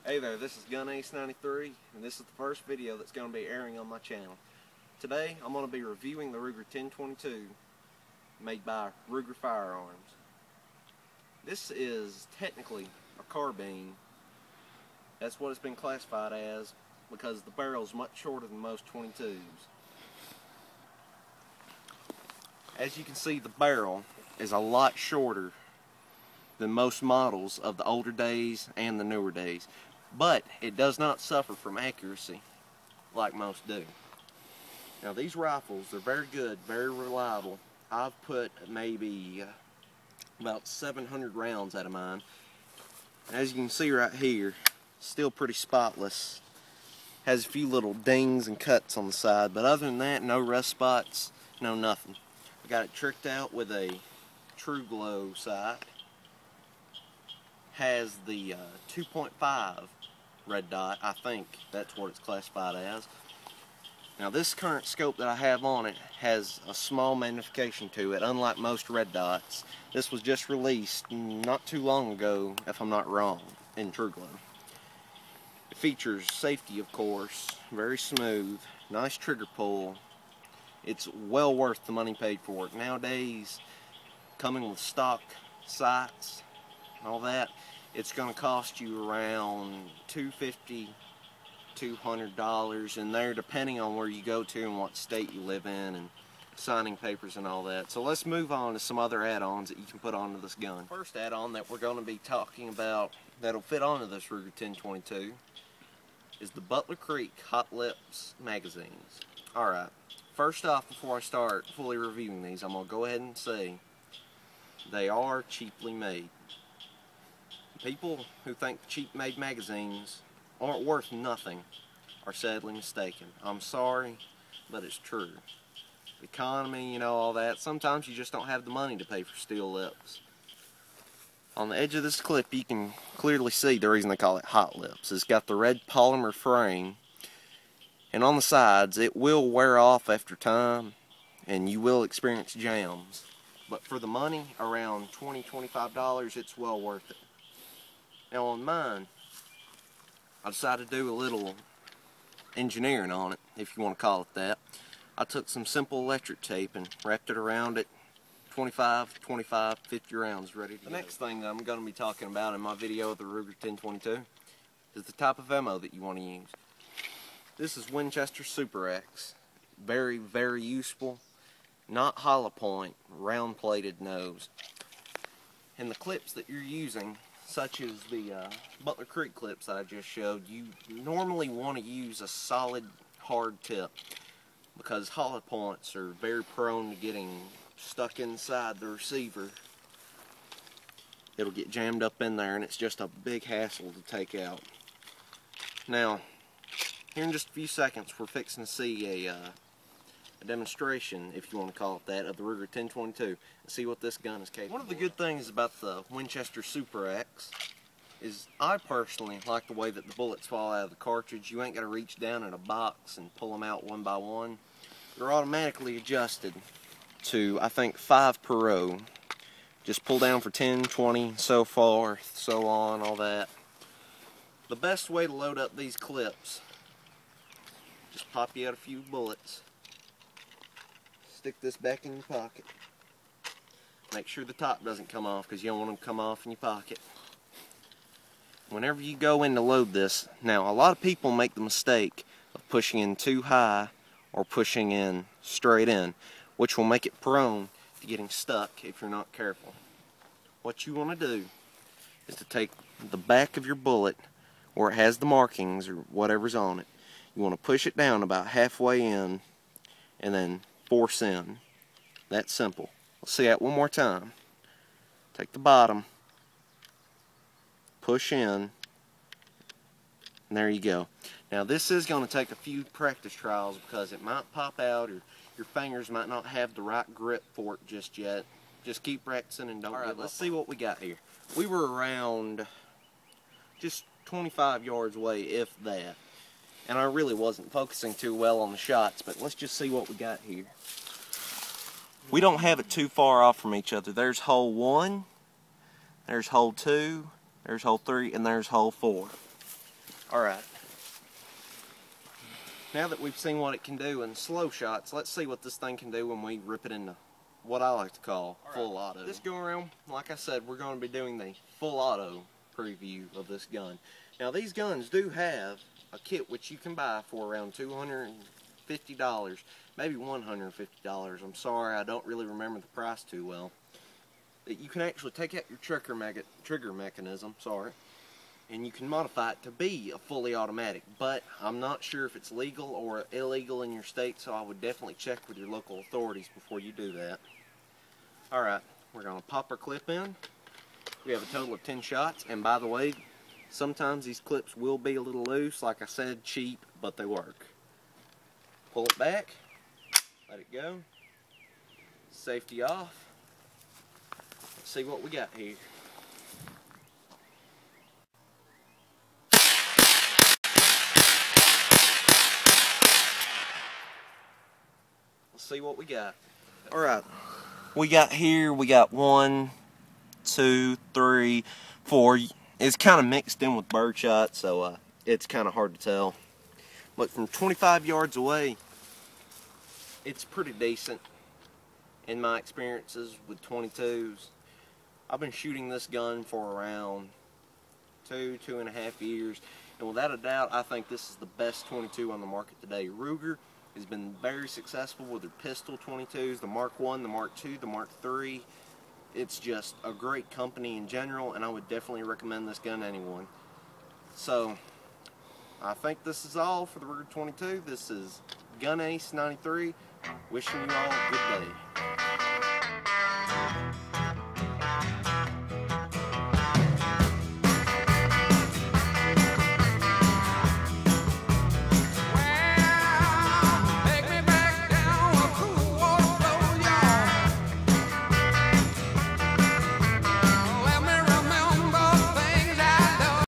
Hey there, this is Gun Ace 93, and this is the first video that's going to be airing on my channel. Today, I'm going to be reviewing the Ruger 10/22 made by Ruger Firearms. This is technically a carbine. That's what it's been classified as because the barrel is much shorter than most 22s. As you can see, the barrel is a lot shorter than most models of the older days and the newer days. But it does not suffer from accuracy like most do. Now these rifles, they're very good, very reliable. I've put maybe about 700 rounds out of mine. As you can see right here, still pretty spotless. Has a few little dings and cuts on the side, but other than that, no rust spots, no nothing. I got it tricked out with a True Glow sight. Has the 2.5 red dot. I think that's what it's classified as. Now this current scope that I have on it has a small magnification to it, unlike most red dots. This was just released not too long ago, if I'm not wrong, in True Glow. It features safety, of course, very smooth, nice trigger pull. It's well worth the money paid for it. Nowadays, coming with stock sights and all that, it's going to cost you around $250, $200 in there, depending on where you go to and what state you live in and signing papers and all that. So let's move on to some other add-ons that you can put onto this gun. First add-on that we're going to be talking about that'll fit onto this Ruger 10/22 is the Butler Creek Hot Lips magazines. Alright, first off, before I start fully reviewing these, I'm going to go ahead and say they are cheaply made. People who think cheap-made magazines aren't worth nothing are sadly mistaken. I'm sorry, but it's true. The economy, you know, all that, sometimes you just don't have the money to pay for steel lips. On the edge of this clip, you can clearly see the reason they call it Hot Lips. It's got the red polymer frame, and on the sides, it will wear off after time, and you will experience jams. But for the money, around $20, $25, it's well worth it. Now on mine, I decided to do a little engineering on it, if you want to call it that. I took some simple electric tape and wrapped it around it. 25, 25, 50 rounds ready to go. The next thing that I'm going to be talking about in my video of the Ruger 10/22 is the type of ammo that you want to use. This is Winchester Super X. Very, very useful. Not hollow point, round plated nose. And the clips that you're using, such as the Butler Creek clips that I just showed, you normally want to use a solid hard tip because hollow points are very prone to getting stuck inside the receiver. It'll get jammed up in there and it's just a big hassle to take out. Now, here in just a few seconds we're fixing to see a demonstration, if you want to call it that, of the Ruger 10/22 and see what this gun is capable of. One of the good things about the Winchester Super X is I personally like the way that the bullets fall out of the cartridge. You ain't got to reach down in a box and pull them out one by one. They're automatically adjusted to, I think, 5 per row. Just pull down for 10, 20, so forth, so on, all that. The best way to load up these clips, just pop you out a few bullets. Stick this back in your pocket. Make sure the top doesn't come off because you don't want them to come off in your pocket. Whenever you go in to load this, now a lot of people make the mistake of pushing in too high or pushing in straight in, which will make it prone to getting stuck if you're not careful. What you want to do is to take the back of your bullet where it has the markings or whatever's on it. You want to push it down about halfway in and then force in. That's simple. Let's see that one more time. Take the bottom, push in, and there you go. Now this is going to take a few practice trials because it might pop out or your fingers might not have the right grip for it just yet. Just keep practicing and don't give up. Alright, let's see what we got here. We were around just 25 yards away, if that. And I really wasn't focusing too well on the shots, but let's just see what we got here. We don't have it too far off from each other. There's hole 1, there's hole 2, there's hole 3, and there's hole 4. Alright. Now that we've seen what it can do in slow shots, let's see what this thing can do when we rip it into what I like to call full auto. This go around, like I said, we're going to be doing the full auto preview of this gun. Now these guns do have a kit which you can buy for around $250, maybe $150. I'm sorry, I don't really remember the price too well. That you can actually take out your trigger mechanism, and you can modify it to be a fully automatic, but I'm not sure if it's legal or illegal in your state, so I would definitely check with your local authorities before you do that. Alright, we're going to pop our clip in. We have a total of 10 shots, and by the way, sometimes these clips will be a little loose, like I said, cheap, but they work. Pull it back, let it go, safety off. Let's see what we got here. Let's see what we got. Alright, we got 1, 2, 3, 4. It's kind of mixed in with birdshot, so it's kind of hard to tell. But from 25 yards away, it's pretty decent in my experiences with 22s. I've been shooting this gun for around 2.5 years, and without a doubt, I think this is the best 22 on the market today. Ruger has been very successful with their pistol 22s, the Mark I, the Mark II, the Mark III. It's just a great company in general, and I would definitely recommend this gun to anyone. So, I think this is all for the Ruger 22. This is Gun Ace 93, wishing you all a good day.